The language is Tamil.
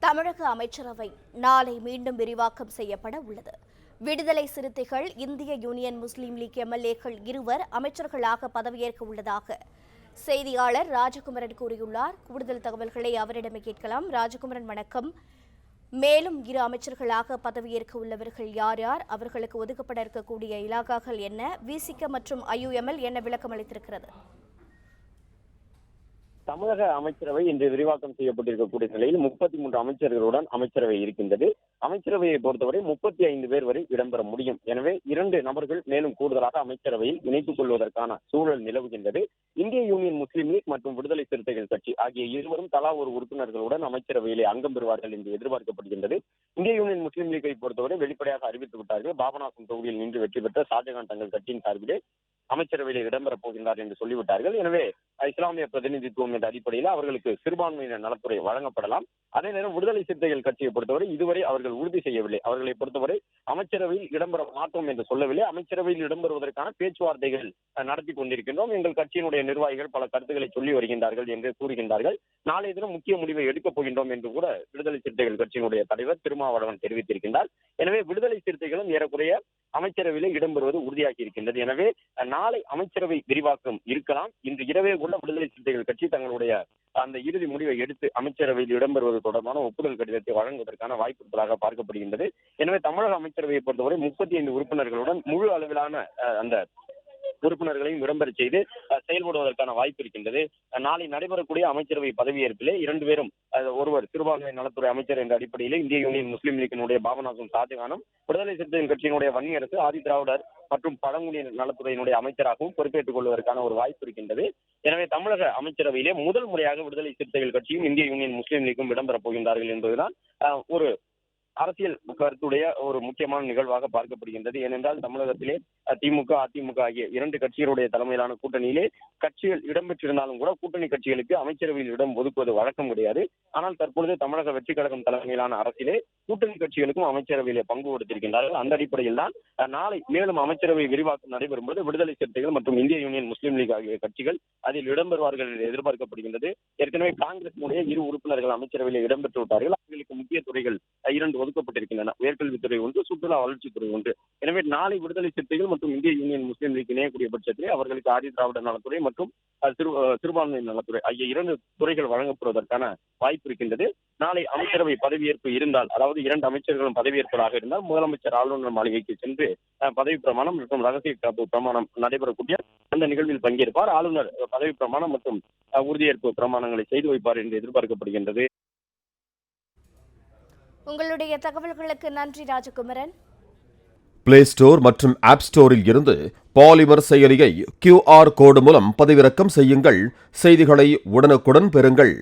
தமிழக அமைச்சரவை நாளை மீண்டும் விரிவாக்கம் செய்யப்பட உள்ளது. விடுதலை சிறுத்தைகள், இந்திய யூனியன் முஸ்லீம் லீக் எம்எல்ஏக்கள் இருவர் அமைச்சர்களாக பதவியேற்க உள்ளதாக செய்தியாளர் ராஜகுமரன் கூறியுள்ளார். கூடுதல் தகவல்களை அவரிடமே கேட்கலாம். ராஜகுமரன், வணக்கம். மேலும் இரு அமைச்சர்களாக பதவியேற்க உள்ளவர்கள் யார் யார்? அவர்களுக்கு ஒதுக்கப்பட இருக்கக்கூடிய இலாகாக்கள் என்ன? விசிக மற்றும் ஐயுஎம்எல் என்ன விளக்கம் அளித்திருக்கிறது? தமிழக அமைச்சரவை இன்று விரிவாக்கம் செய்யப்பட்டிருக்கக்கூடிய நிலையில் 33 அமைச்சர்களுடன் அமைச்சரவை இருக்கின்றது. அமைச்சரவையை பொறுத்தவரை 35 பேர் வரை இடம்பெற முடியும். எனவே 2 நபர்கள் மேலும் கூடுதலாக அமைச்சரவையில் இணைத்துக் கொள்வதற்கான சூழல் நிலவுகின்றது. இந்திய யூனியன் முஸ்லீம் லீக் மற்றும் விடுதலை சிறுத்தைகள் கட்சி ஆகிய இருவரும் தலா ஒரு உறுப்பினர்களுடன் அமைச்சரவையிலே அங்கம் பெறுவார்கள் என்று எதிர்பார்க்கப்படுகின்றது. இந்திய யூனியன் முஸ்லீம் லீக்கை பொறுத்தவரை வெளிப்படையாக அறிவித்து விட்டார்கள். பாபநாசம் தொகுதியில் நின்று வெற்றி பெற்ற ஷாஜகான் தங்கள் கட்சியின் சார்பிலே அமைச்சரவையில் இடம்பெறப் போகின்றார் என்று சொல்லிவிட்டார்கள். எனவே இஸ்லாமிய பிரதிநிதித்துவம் என்ற அடிப்படையில் அவர்களுக்கு சிறுபான்மையினர் நலத்துறை வழங்கப்படலாம். அதே நேரம் விடுதலை சிறுத்தைகள் கட்சியை பொறுத்தவரை இதுவரை அவர்கள் உறுதி செய்யவில்லை. அவர்களை பொறுத்தவரை அமைச்சரவையில் இடம்பெற மாட்டோம் என்று சொல்லவில்லை. அமைச்சரவையில் இடம்பெறுவதற்கான பேச்சுவார்த்தைகள் நடத்தி கொண்டிருக்கின்றோம். எங்கள் கட்சியினுடைய நிர்வாகிகள் பல கருத்துக்களை சொல்லி வருகின்றார்கள் என்று கூறுகின்றார்கள். நாளைய தினம் முக்கிய முடிவை எடுக்கப் போகின்றோம் என்று கூட விடுதலை சிறுத்தைகள் கட்சியினுடைய தலைவர் திருமாவளவன் தெரிவித்திருக்கின்றார். எனவே விடுதலை சிறுத்தைகளும் ஏறக்குறைய அமைச்சரவையில் இடம்பெறுவது உறுதியாகி இருக்கின்றது. எனவே நாளை அமைச்சரவை விரிவாக்கம் இருக்கலாம். இன்று இரவே கூட விடுதலை சிறுத்தைகள் கட்சி தங்களுடைய அந்த இறுதி முடிவை எடுத்து அமைச்சரவையில் இடம்பெறுவது தொடர்பான ஒப்புதல் கடிதத்தை வழங்குவதற்கான வாய்ப்பு இருப்பதாக பார்க்கப்படுகின்றது. எனவே தமிழக அமைச்சரவையை பொறுத்தவரை 35 உறுப்பினர்களுடன் முழு அளவிலான அந்த உறுப்பினர்களையும் இடம்பெற செய்து செயல்படுவதற்கான வாய்ப்பு இருக்கின்றது. நாளை நடைபெறக்கூடிய அமைச்சரவை பதவியேற்பிலே 2 பேரும், ஒருவர் சிறுபான்மை நலத்துறை அமைச்சர் என்ற அடிப்படையிலே இந்திய யூனியன் முஸ்லீம் லீக்கினுடைய பாபநாசம் ஷாஜகானும், விடுதலை சிறுத்தைகள் கட்சியினுடைய வன்னியரசு ஆதி திராவிடர் மற்றும் பழங்குடியினர் நலத்துறையினுடைய அமைச்சராகவும் பொறுப்பேற்றுக் கொள்வதற்கான ஒரு வாய்ப்பு இருக்கின்றது. எனவே தமிழக அமைச்சரவையிலே முதல் முறையாக விடுதலை சிறுத்தைகள் கட்சியும் இந்திய யூனியன் முஸ்லீம் லீக்கும் இடம்பெறப் போகின்றார்கள் என்பதுதான் ஒரு அரசியல் கருத்துடைய ஒரு முக்கியமான நிகழ்வாக பார்க்கப்படுகின்றது. ஏனென்றால் தமிழகத்திலே திமுக, அதிமுக ஆகிய 2 கட்சிகளுடைய தலைமையிலான கூட்டணியிலே கட்சிகள் இடம்பெற்றிருந்தாலும் கூட கூட்டணி கட்சிகளுக்கு அமைச்சரவையில் இடம் ஒதுக்குவது வழக்கம் கிடையாது. ஆனால் தற்பொழுது தமிழக வெற்றி கழகம் தலைமையிலான அரசிலே கூட்டணி கட்சிகளுக்கும் அமைச்சரவையிலே பங்கு கொடுத்திருக்கின்றார்கள். அந்த அடிப்படையில் தான் நாளை மேலும் அமைச்சரவை விரிவாக்கம் நடைபெறும்போது விடுதலை சிறுத்தைகள் மற்றும் இந்திய யூனியன் முஸ்லீம் லீக் ஆகிய கட்சிகள் அதில் இடம்பெறுவார்கள் என்று எதிர்பார்க்கப்படுகின்றது. ஏற்கனவே காங்கிரசினுடைய 2 உறுப்பினர்கள் அமைச்சரவையில் இடம்பெற்று விட்டார்கள். அவர்களுக்கு முக்கிய துறைகள் 2 ஒதுக்கப்பட்டிருக்கின்றன. உயர்கல்வித்துறை ஒன்று, சுற்றுலா வளர்ச்சித்துறை ஒன்று. எனவே நாளை விடுதலை சிறுத்தைகள் மற்றும் இந்திய யூனியன் முஸ்லீம் லீக் இணையக்கூடிய பட்சத்திலே அவர்களுக்கு ஆதி திராவிடர் நலத்துறை மற்றும் சிறுபான்மை நலத்துறை ஆகிய 2 துறைகள் வழங்கப்படுவதற்கான வாய்ப்பு இருக்கின்றது. நாளை அமைச்சரவை பதவியேற்பு இருந்தால், அதாவது 2 அமைச்சர்களும் பதவியேற்பதாக இருந்தால் முதலமைச்சர் ஆளுநர் மாளிகைக்கு சென்று பதவி பிரமாணம் மற்றும் ரகசிய காப்பு பிரமாணம் நடைபெறக்கூடிய அந்த நிகழ்வில் பங்கேற்பார். ஆளுநர் பதவி பிரமாணம் மற்றும் உறுதியேற்பு பிரமாணங்களை செய்து வைப்பார் என்று எதிர்பார்க்கப்படுகின்றது. உங்களுடைய தகவல்களுக்கு நன்றி ராஜகுமரன். பிளே ஸ்டோர் மற்றும் ஆப் ஸ்டோரில் இருந்து பாலிமர் செயலியை QR கோடு மூலம் பதிவிறக்கம் செய்யுங்கள். செய்திகளை உடனுக்குடன் பெறுங்கள்.